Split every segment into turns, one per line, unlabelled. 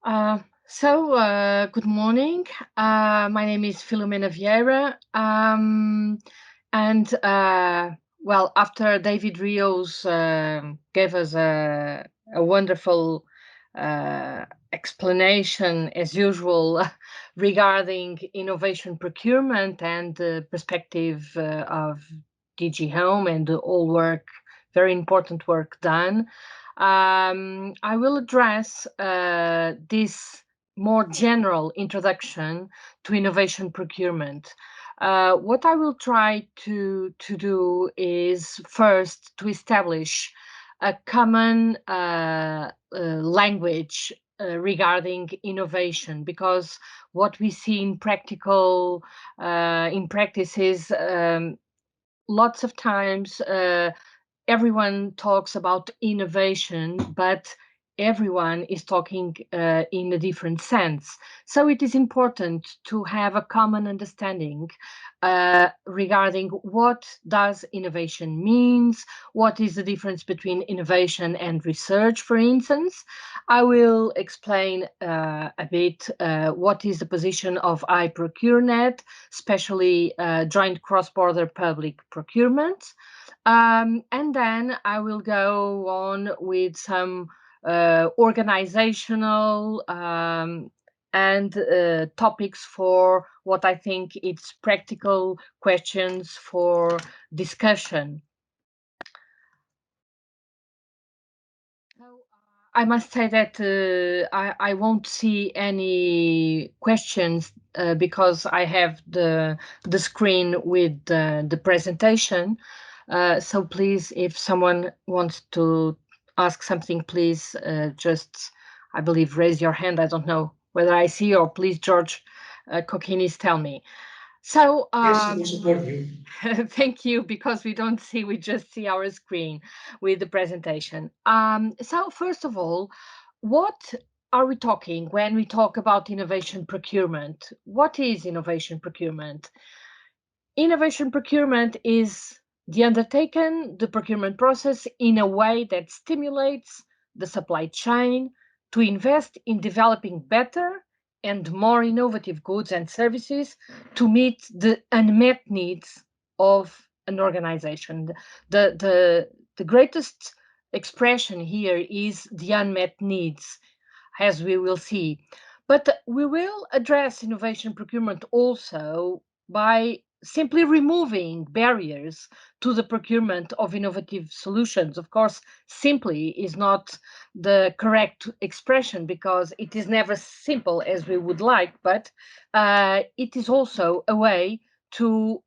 Good morning. My name is Filomena Vieira. After David Rios gave us a wonderful explanation, as usual, regarding innovation procurement and the perspective of DG Home and all work, very important work done. I will address this more general introduction to innovation procurement. What I will try to do is first to establish a common language regarding innovation, because what we see in practice is lots of times everyone talks about innovation, but everyone is talking in a different sense. So it is important to have a common understanding regarding what does innovation means, what is the difference between innovation and research, for instance. I will explain a bit what is the position of iProcureNet, especially joint cross-border public procurement. And then I will go on with some organizational and topics for what I think it's practical questions for discussion. I must say that I won't see any questions because I have the screen with the presentation. So please, if someone wants to ask something, please just, I believe, raise your hand. I don't know whether I see, or please, George Kokinis, tell me. So
Yes, we support you.
thank you, because we don't see, we just see our screen with the presentation. So first of all, what are we talking when we talk about innovation procurement? What is innovation procurement? Innovation procurement is the procurement process in a way that stimulates the supply chain to invest in developing better and more innovative goods and services to meet the unmet needs of an organization. The greatest expression here is the unmet needs, as we will see. But we will address innovation procurement also by simply removing barriers to the procurement of innovative solutions. Of course, simply is not the correct expression, because it is never simple as we would like, but it is also a way to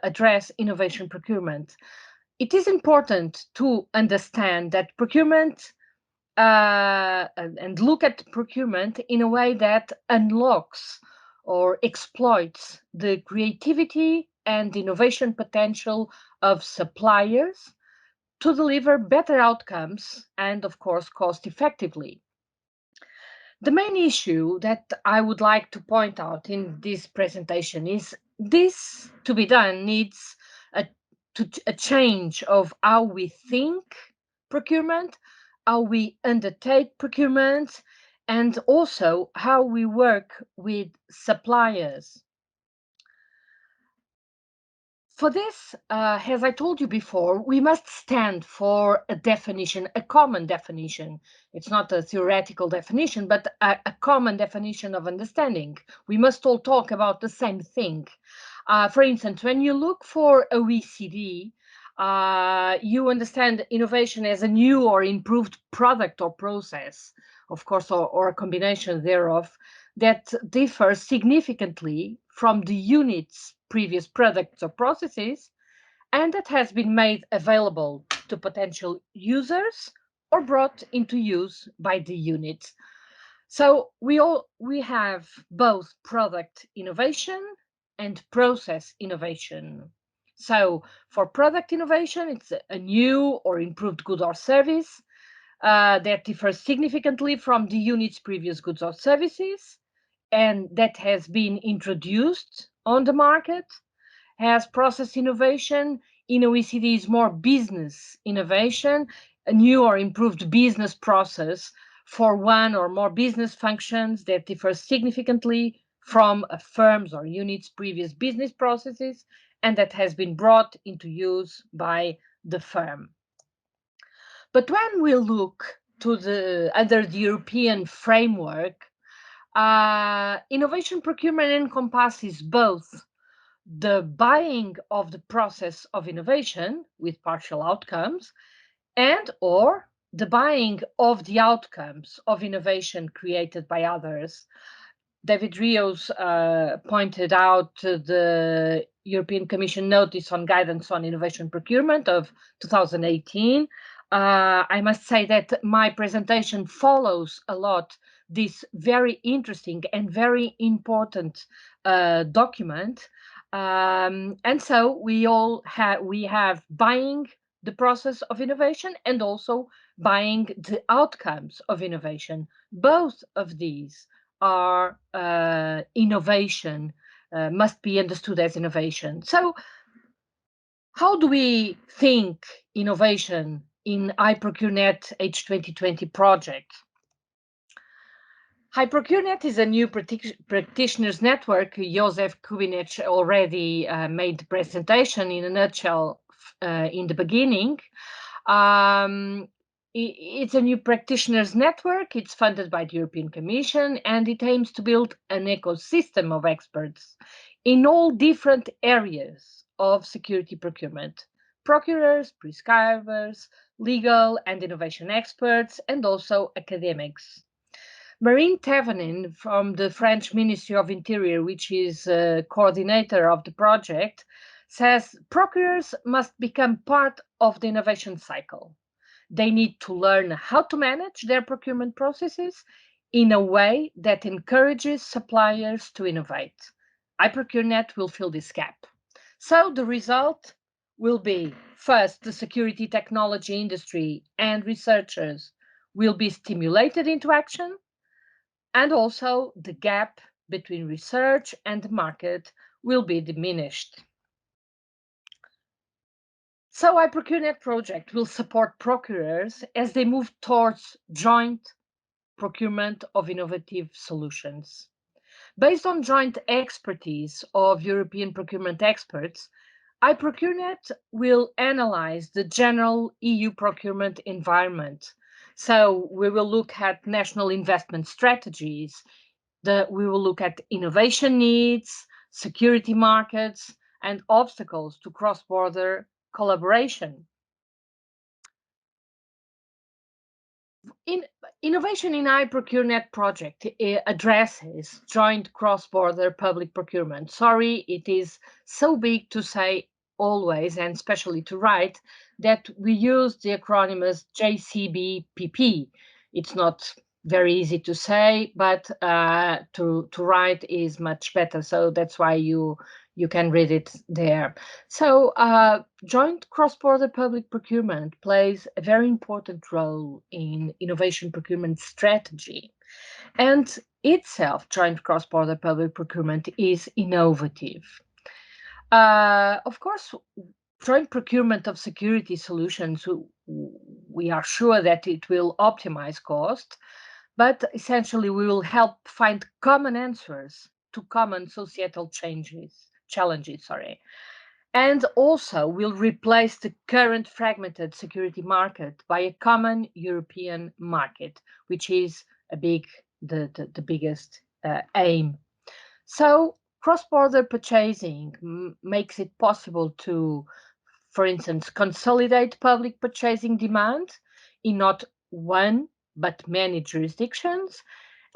address innovation procurement. It is important to understand that procurement and look at procurement in a way that unlocks or exploits the creativity and innovation potential of suppliers to deliver better outcomes and, of course, cost effectively. The main issue that I would like to point out in this presentation is this to be done needs a change of how we think procurement, how we undertake procurement, and also how we work with suppliers. For this, as I told you before, we must stand for a definition, a common definition. It's not a theoretical definition, but a common definition of understanding. We must all talk about the same thing. For instance, when you look for OECD, you understand innovation as a new or improved product or process, of course, or a combination thereof, that differs significantly from the unit's previous products or processes, and that has been made available to potential users or brought into use by the unit. So we have both product innovation and process innovation. So for product innovation, it's a new or improved good or service that differs significantly from the unit's previous goods or services, and that has been introduced on the market. As process innovation in OECD is more business innovation, a new or improved business process for one or more business functions that differ significantly from a firm's or unit's previous business processes and that has been brought into use by the firm. But when we look to under the European framework, innovation procurement encompasses both the buying of the process of innovation with partial outcomes and or the buying of the outcomes of innovation created by others. David Rios pointed out the European Commission notice on guidance on innovation procurement of 2018. I must say that my presentation follows a lot this very interesting and very important document. And so we have buying the process of innovation and also buying the outcomes of innovation. Both of these are innovation, must be understood as innovation. So how do we think innovation in iProcureNet H2020 project? iProcureNet is a new practitioners network. Josef Kubinec already made the presentation in a nutshell in the beginning. It's a new practitioners network. It's funded by the European Commission, and it aims to build an ecosystem of experts in all different areas of security procurement: procurers, prescribers, legal and innovation experts, and also academics. Marine Thévenin from the French Ministry of Interior, which is coordinator of the project, says procurers must become part of the innovation cycle. They need to learn how to manage their procurement processes in a way that encourages suppliers to innovate. iProcureNet will fill this gap. So the result will be, first, the security technology industry and researchers will be stimulated into action, and also the gap between research and the market will be diminished. So iProcureNet project will support procurers as they move towards joint procurement of innovative solutions. Based on joint expertise of European procurement experts, iProcureNet will analyze the general EU procurement environment. So we will look at national investment strategies, we will look at innovation needs, security markets, and obstacles to cross-border collaboration. Innovation in iProcureNet project addresses joint cross-border public procurement. Sorry, it is so big to say always, and especially to write, that we use the acronym as JCBPP. It's not very easy to say, but to write is much better. So that's why you can read it there. So joint cross-border public procurement plays a very important role in innovation procurement strategy. And itself, joint cross-border public procurement is innovative. Of course, joint procurement of security solutions, we are sure that it will optimize cost, but essentially we will help find common answers to common societal challenges, and also will replace the current fragmented security market by a common European market, which is the biggest aim. So cross-border purchasing makes it possible to, for instance, consolidate public purchasing demand in not one but many jurisdictions,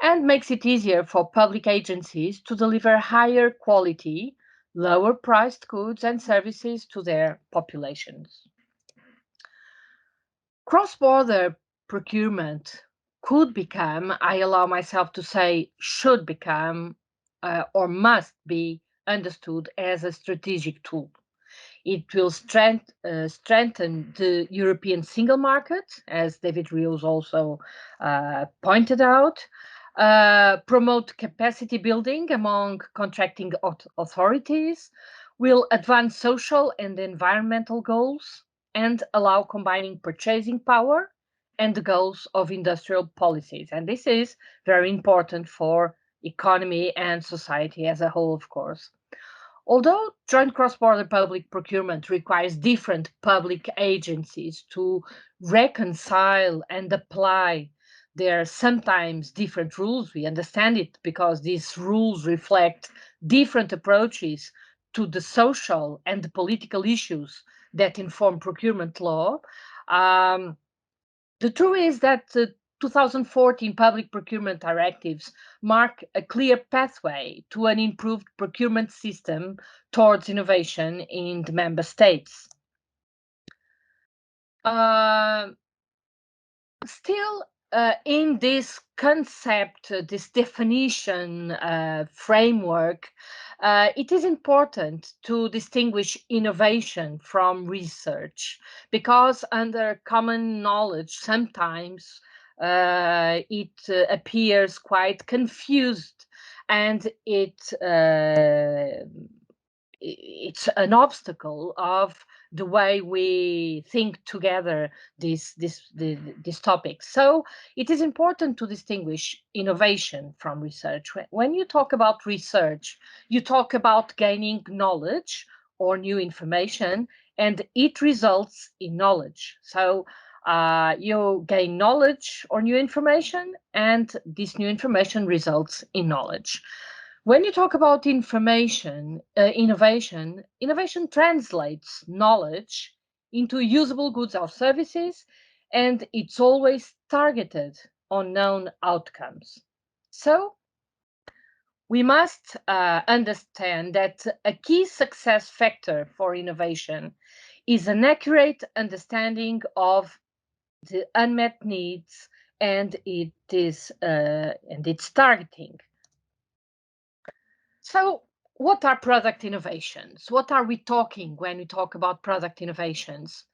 and makes it easier for public agencies to deliver higher quality, lower priced goods and services to their populations. Cross-border procurement could become, I allow myself to say, should become or must be understood as a strategic tool. It will strengthen the European single market, as David Rios also pointed out, promote capacity building among contracting authorities, will advance social and environmental goals, and allow combining purchasing power and the goals of industrial policies. And this is very important for economy and society as a whole, of course. Although joint cross-border public procurement requires different public agencies to reconcile and apply their sometimes different rules, we understand it because these rules reflect different approaches to the social and the political issues that inform procurement law. Um, the truth is that the 2014 public procurement directives mark a clear pathway to an improved procurement system towards innovation in the member states. Uh, Still, in this concept, this definition framework, it is important to distinguish innovation from research because, under common knowledge, sometimes it appears quite confused and it's an obstacle of the way we think together these topics. So it is important to distinguish innovation from research. When you talk about research, you talk about gaining knowledge or new information, and it results in knowledge. So you gain knowledge or new information, and this new information results in knowledge. When you talk about innovation translates knowledge into usable goods or services, and it's always targeted on known outcomes. So we must understand that a key success factor for innovation is an accurate understanding of the unmet needs and its targeting. So, what are product innovations? What are we talking when we talk about product innovations?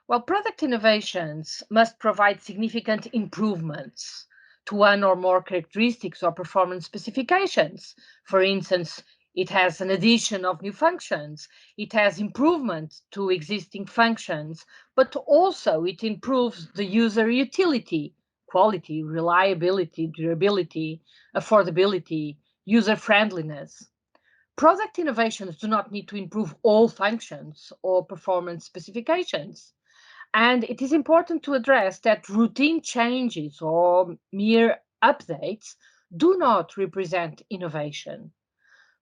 Well, product innovations must provide significant improvements to one or more characteristics or performance specifications. For instance, it has an addition of new functions, it has improvement to existing functions, but also it improves the user utility, quality, reliability, durability, affordability, user friendliness. Product innovations do not need to improve all functions or performance specifications. And it is important to address that routine changes or mere updates do not represent innovation.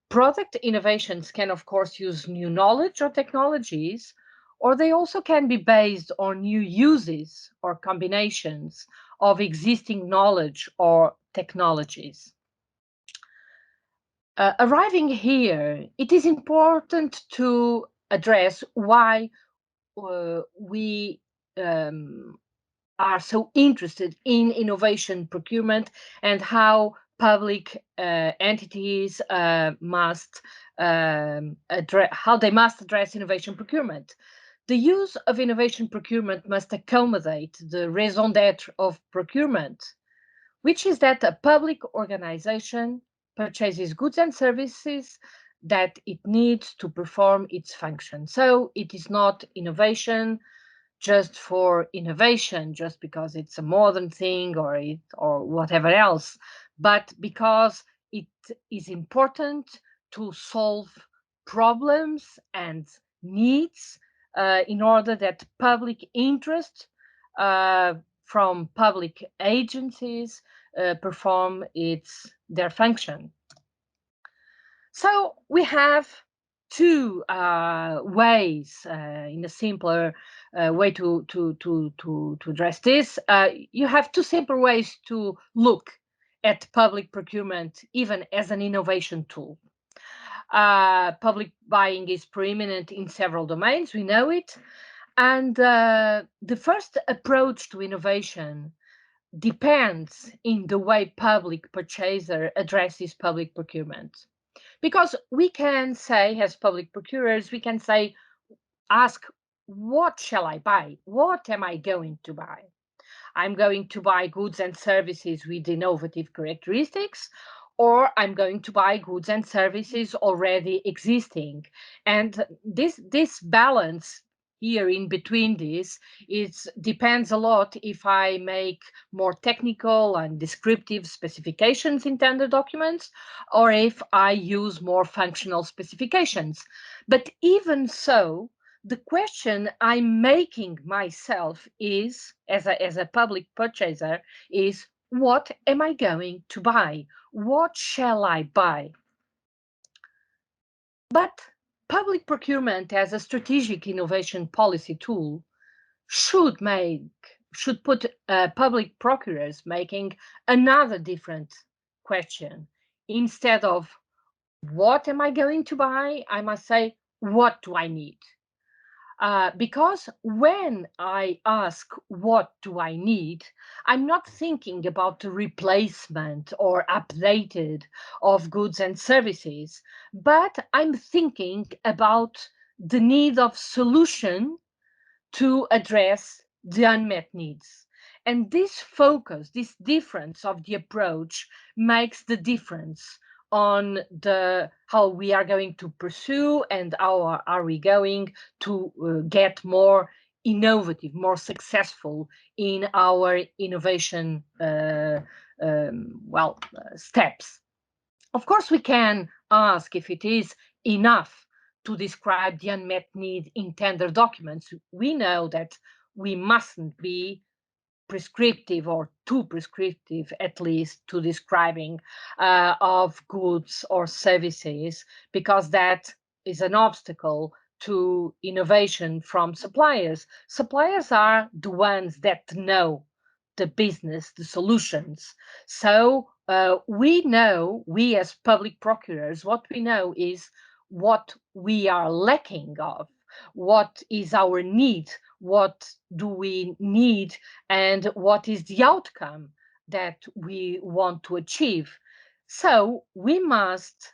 Product innovations can, of course, use new knowledge or technologies, or they also can be based on new uses or combinations of existing knowledge or technologies. Arriving here, it is important to address why we um, are so interested in innovation procurement and how public entities must how they must address innovation procurement. The use of innovation procurement must accommodate the raison d'être of procurement, which is that a public organization purchases goods and services that it needs to perform its function. So it is not innovation just for innovation, just because it's a modern thing or whatever else, but because it is important to solve problems and needs in order that public interest uh, from public agencies perform their function. So we have two ways, in a simpler way to address this. You have two simple ways to look at public procurement, even as an innovation tool. Public buying is preeminent in several domains, we know it. And the first approach to innovation depends in the way public purchaser addresses public procurement. Because we can say, as public procurers, we can say, ask, what shall I buy? What am I going to buy? I'm going to buy goods and services with innovative characteristics, or I'm going to buy goods and services already existing. And this balance here in between this, it depends a lot if I make more technical and descriptive specifications in tender documents, or if I use more functional specifications. But even so, the question I'm making myself is, as a public purchaser, is what am I going to buy? What shall I buy? But public procurement as a strategic innovation policy tool should put public procurers making another different question. Instead of what am I going to buy, I must say, what do I need? Because when I ask, what do I need? I'm not thinking about the replacement or updated of goods and services, but I'm thinking about the need of solution to address the unmet needs. And this focus, this difference of the approach makes the difference on the how we are going to pursue and how are we going to get more innovative, more successful in our innovation steps. Of course, we can ask if it is enough to describe the unmet need in tender documents. We know that we mustn't be prescriptive or too prescriptive, at least, to describing of goods or services, because that is an obstacle to innovation from suppliers. Suppliers are the ones that know the business, the solutions. So we as public procurers, what we know is what we are lacking of, what is our need, what do we need, and what is the outcome that we want to achieve. So we must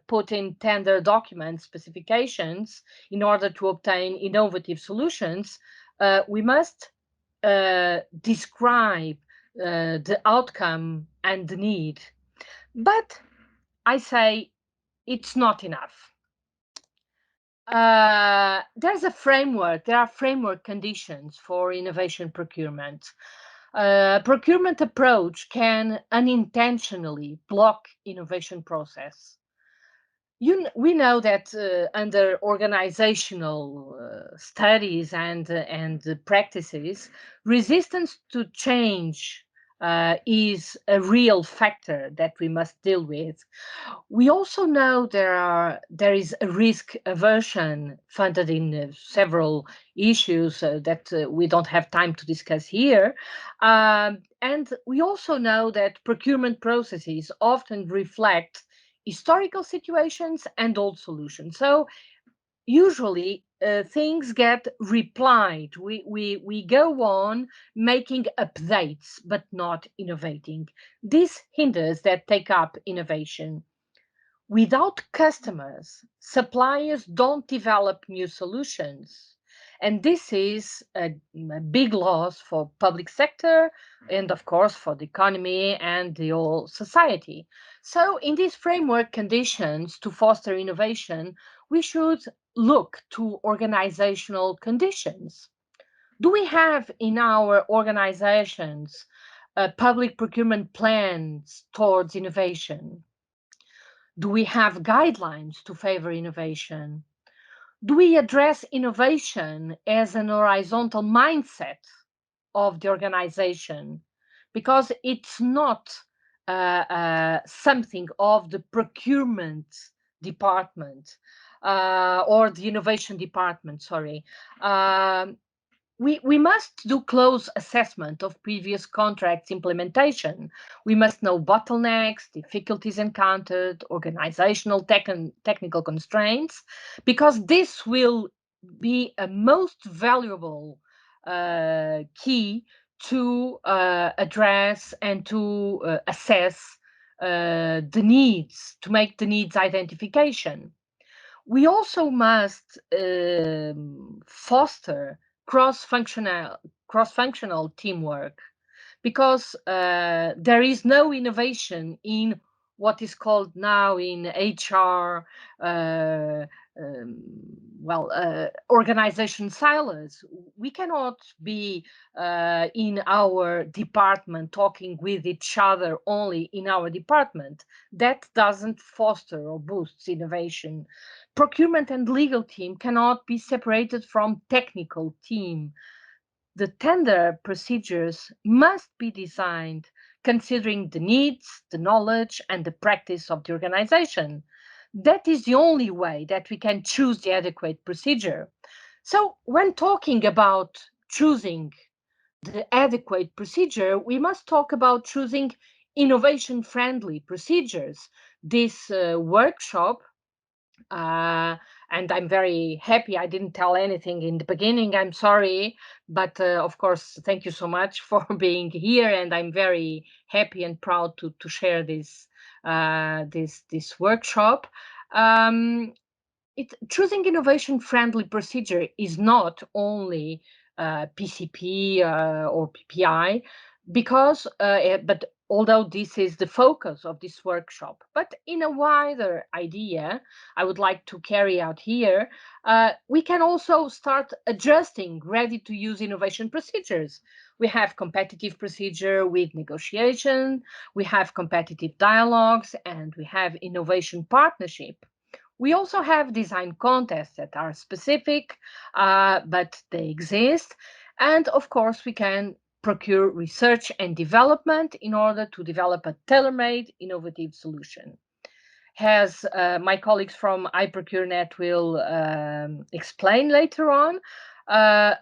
put in tender document specifications in order to obtain innovative solutions. We must describe the outcome and the need. But I say it's not enough. There are framework conditions for innovation procurement. Procurement approach can unintentionally block innovation process. We know that under organizational studies and practices, resistance to change is a real factor that we must deal with. We also know there is a risk aversion funded in several issues that we don't have time to discuss here. And we also know that procurement processes often reflect historical situations and old solutions. So usually things get replied. We go on making updates, but not innovating. This hinders that take up innovation. Without customers, suppliers don't develop new solutions. And this is a big loss for public sector and of course for the economy and the whole society. So in these framework conditions to foster innovation, we should look to organizational conditions. Do we have in our organizations public procurement plans towards innovation? Do we have guidelines to favor innovation? Do we address innovation as an horizontal mindset of the organization? Because it's not something of the procurement department or the innovation department, sorry. We must do close assessment of previous contracts implementation. We must know bottlenecks, difficulties encountered, organizational technical constraints, because this will be a most valuable key to address and to assess the needs, to make the needs identification. We also must foster cross-functional teamwork, because there is no innovation in what is called now in HR um, organization silos. We cannot be in our department talking with each other only in our department. That doesn't foster or boosts innovation. Procurement and legal team cannot be separated from technical team. The tender procedures must be designed considering the needs, the knowledge, and the practice of the organization. That is the only way that we can choose the adequate procedure. So, when talking about choosing the adequate procedure, we must talk about choosing innovation friendly procedures. This workshop and I'm very happy. I didn't tell anything in the beginning. I'm sorry, but of course, thank you so much for being here, and I'm very happy and proud to share this workshop. Um, Choosing innovation friendly procedure is not only PCP or PPI, because but although this is the focus of this workshop, but in a wider idea I would like to carry out here, we can also start adjusting ready to use innovation procedures. We have competitive procedure with negotiation, we have competitive dialogues, and we have innovation partnership. We also have design contests that are specific, but they exist. And of course, we can procure research and development in order to develop a tailor-made innovative solution. As my colleagues from iProcureNet will explain later on,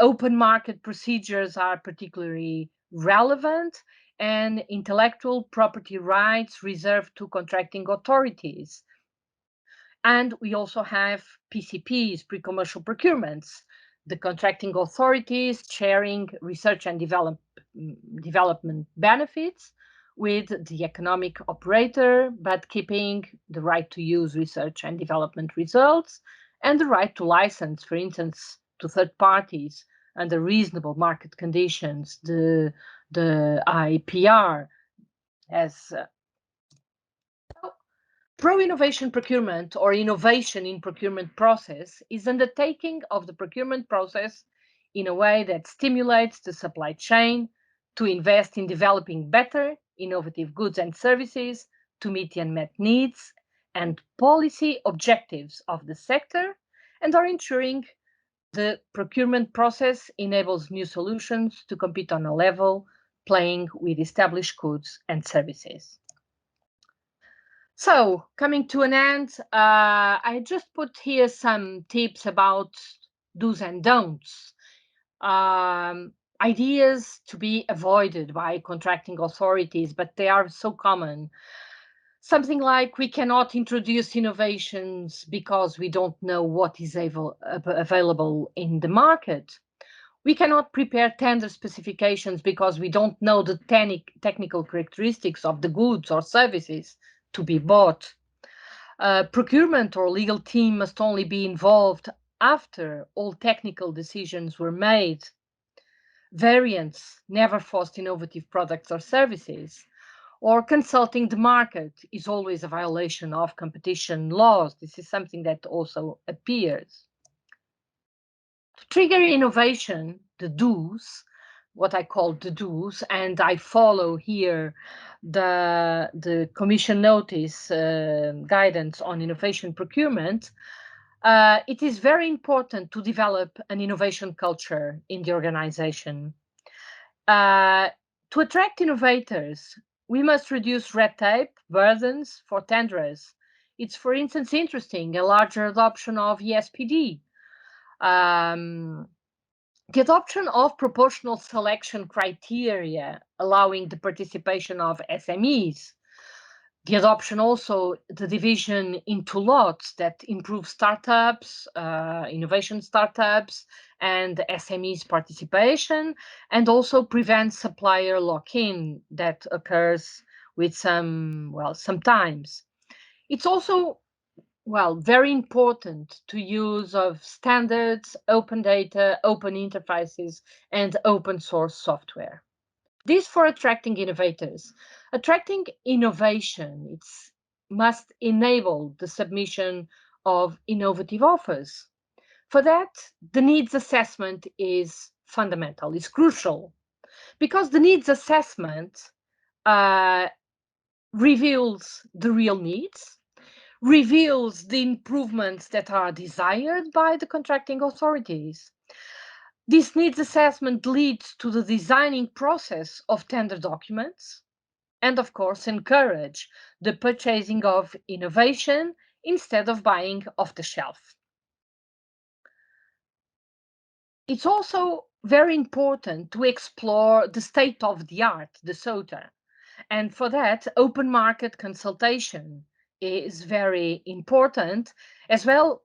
open market procedures are particularly relevant, and intellectual property rights reserved to contracting authorities. And we also have PCPs, pre-commercial procurements, the contracting authorities sharing research and development benefits with the economic operator, but keeping the right to use research and development results and the right to license, for instance, to third parties under reasonable market conditions, the IPR as pro-innovation procurement, or innovation in procurement process, is undertaking of the procurement process in a way that stimulates the supply chain to invest in developing better, innovative goods and services to meet the unmet needs and policy objectives of the sector, and are ensuring the procurement process enables new solutions to compete on a level playing with established goods and services. So, coming to an end, I just put here some tips about do's and don'ts, ideas to be avoided by contracting authorities, but they are so common. Something like we cannot introduce innovations because we don't know what is available in the market. We cannot prepare tender specifications because we don't know the technical characteristics of the goods or services to be bought. Procurement or legal team must only be involved after all technical decisions were made. Variants never foster innovative products or services. Or consulting the market is always a violation of competition laws. This is something that also appears. To trigger innovation, the do's, what I call the do's, and I follow here the Commission notice guidance on innovation procurement. It is very important to develop an innovation culture in the organization. To attract innovators, we must reduce red tape, burdens for tenderers. It's, for instance, interesting, a larger adoption of ESPD. Um, the adoption of proportional selection criteria, allowing the participation of SMEs. The adoption also, the division into lots that improve startups, innovation startups, and SMEs participation, and also prevents supplier lock-in that occurs with sometimes. It's also very important to use of standards, open data, open interfaces, and open source software. This for attracting innovators. Attracting innovation, it must enable the submission of innovative offers. For that, the needs assessment is fundamental, is crucial, because the needs assessment uh, reveals the real needs, reveals the improvements that are desired by the contracting authorities. This needs assessment leads to the designing process of tender documents and, of course, encourage the purchasing of innovation instead of buying off the shelf. It's also very important to explore the state of the art, the SOTA. And for that, open market consultation is very important as well.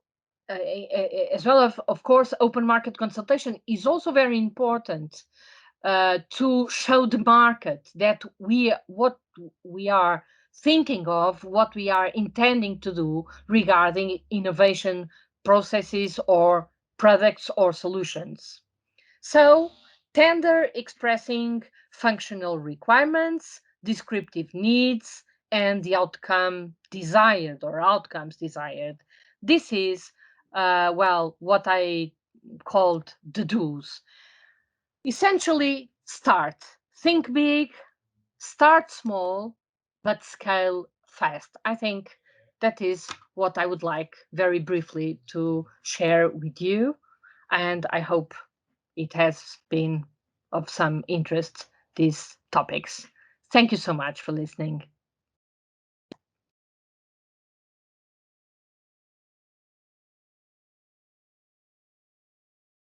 As well of course, open market consultation is also very important to show the market that what we are thinking of, what we are intending to do regarding innovation processes or products or solutions. So, tender expressing functional requirements, descriptive needs, and the outcome desired or outcomes desired. This is, well, what I called the do's. Essentially, start. Think big, start small, but scale fast. I think that is what I would like very briefly to share with you. And I hope it has been of some interest, these topics. Thank you so much for listening.